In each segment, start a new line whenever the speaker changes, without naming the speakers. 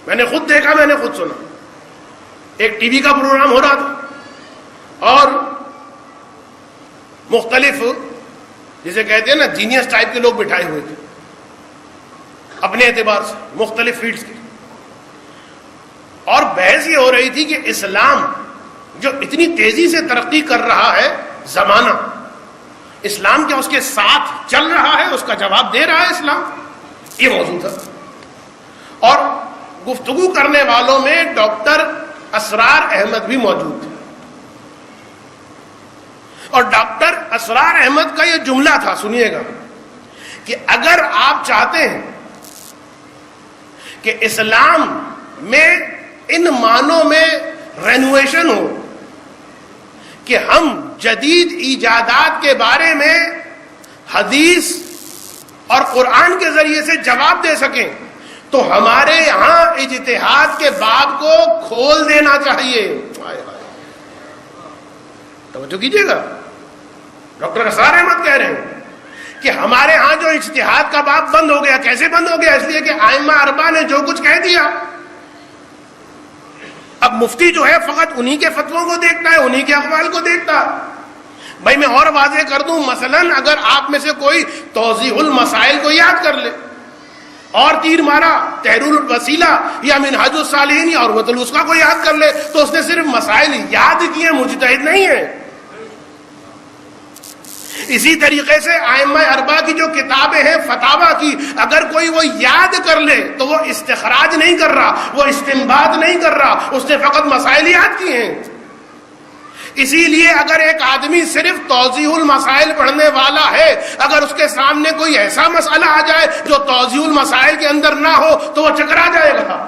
میں نے خود دیکھا، میں نے خود سنا. ایک ٹی وی کا پروگرام ہو رہا تھا اور مختلف جسے کہتے ہیں نا جینیس ٹائپ کے لوگ بٹھائے ہوئے تھے اپنے اعتبار سے مختلف فیلڈز کے، اور بحث یہ ہو رہی تھی کہ اسلام جو اتنی تیزی سے ترقی کر رہا ہے، زمانہ اسلام کیا اس کے ساتھ چل رہا ہے، اس کا جواب دے رہا ہے اسلام؟ یہ موضوع تھا. اور گفتگو کرنے والوں میں ڈاکٹر اسرار احمد بھی موجود تھے، اور ڈاکٹر اسرار احمد کا یہ جملہ تھا، سنیے گا، کہ اگر آپ چاہتے ہیں کہ اسلام میں ان معنوں میں رینوویشن ہو کہ ہم جدید ایجادات کے بارے میں حدیث اور قرآن کے ذریعے سے جواب دے سکیں، تو ہمارے یہاں اجتہاد کے باب کو کھول دینا چاہیے. توجہ کیجیے گا، ڈاکٹر اسرار احمد کہہ رہے ہیں کہ ہمارے ہاں جو اجتہاد کا باب بند ہو گیا. کیسے بند ہو گیا؟ اس لیے کہ ائمہ اربعہ نے جو کچھ کہہ دیا، اب مفتی جو ہے فقط انہی کے فتووں کو دیکھتا ہے، انہی کے اقوال کو دیکھتا ہے. بھائی میں اور واضح کر دوں، مثلا اگر آپ میں سے کوئی توضیح المسائل کو یاد کر لے اور تیر مارا تحریر الوسیلہ یا منہاج الصالحین یا عروۃ الوثقیٰ کو یاد کر لے تو اس نے صرف مسائل یاد کیے، مجتہد نہیں ہے. اسی طریقے سے ائمہ اربعہ کی جو کتابیں ہیں فتاویٰ کی، اگر کوئی وہ یاد کر لے تو وہ استخراج نہیں کر رہا، وہ استنباط نہیں کر رہا، اس نے فقط مسائل یاد کیے ہیں. اسی لیے اگر ایک آدمی صرف توضیح المسائل پڑھنے والا ہے، اگر اس کے سامنے کوئی ایسا مسئلہ آ جائے جو توضیح المسائل کے اندر نہ ہو تو وہ چکرا جائے گا.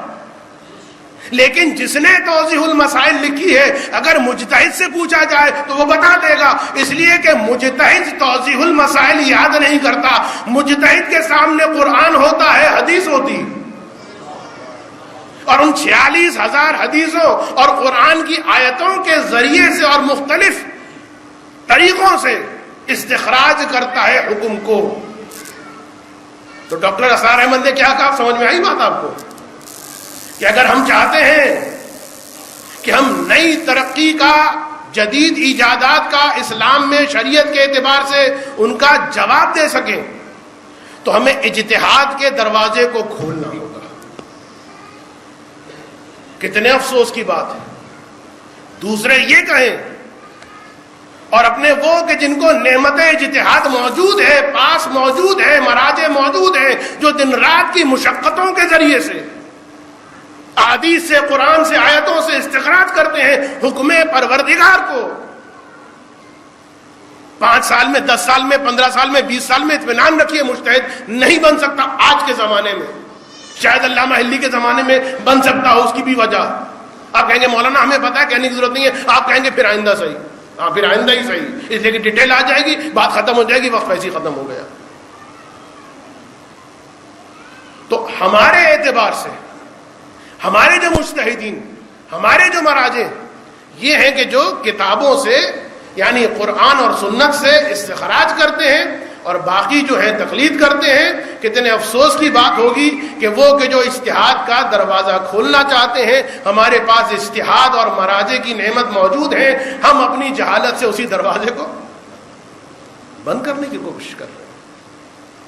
لیکن جس نے توضیح المسائل لکھی ہے، اگر مجتہد سے پوچھا جائے تو وہ بتا دے گا، اس لیے کہ مجتہد توضیح المسائل یاد نہیں کرتا. مجتہد کے سامنے قرآن ہوتا ہے، حدیث ہوتی، اور ان 46,000 حدیثوں اور قرآن کی آیتوں کے ذریعے سے اور مختلف طریقوں سے استخراج کرتا ہے حکم کو. تو ڈاکٹر اسرار احمد نے کیا کہا؟ سمجھ میں آئی بات آپ کو؟ کہ اگر ہم چاہتے ہیں کہ ہم نئی ترقی کا، جدید ایجادات کا اسلام میں شریعت کے اعتبار سے ان کا جواب دے سکیں، تو ہمیں اجتہاد کے دروازے کو کھولنا ہوگا. کتنے افسوس کی بات ہے دوسرے یہ کہیں اور اپنے وہ کہ جن کو نعمت اجتہاد موجود ہے، پاس موجود ہے، مراجع موجود ہیں، جو دن رات کی مشقتوں کے ذریعے سے احادیث سے، قرآن سے، آیتوں سے استخراج کرتے ہیں حکم پروردگار کو. 5 سال میں، 10 سال میں، 15 سال میں، 20 سال میں اطمینان رکھیے مجتہد نہیں بن سکتا. آج کے زمانے میں شاید علامہ حلی کے زمانے میں بن سکتا ہو. اس کی بھی وجہ آپ کہیں گے مولانا ہمیں پتا ہے، کہنے کی ضرورت نہیں ہے. آپ کہیں گے پھر آئندہ صحیح. ہاں پھر آئندہ ہی صحیح، اس لیے کہ ڈیٹیل آ جائے گی، بات ختم ہو جائے گی، وقت ویسے ہی ختم ہو گیا. تو ہمارے اعتبار سے ہمارے جو مجتہدین، ہمارے جو مراجع یہ ہیں کہ جو کتابوں سے یعنی قرآن اور سنت سے استخراج کرتے ہیں اور باقی جو ہے تقلید کرتے ہیں. کتنے افسوس کی بات ہوگی کہ وہ کہ جو اجتہاد کا دروازہ کھولنا چاہتے ہیں، ہمارے پاس اجتہاد اور مراجع کی نعمت موجود ہے، ہم اپنی جہالت سے اسی دروازے کو بند کرنے کی کوشش کر رہے ہیں.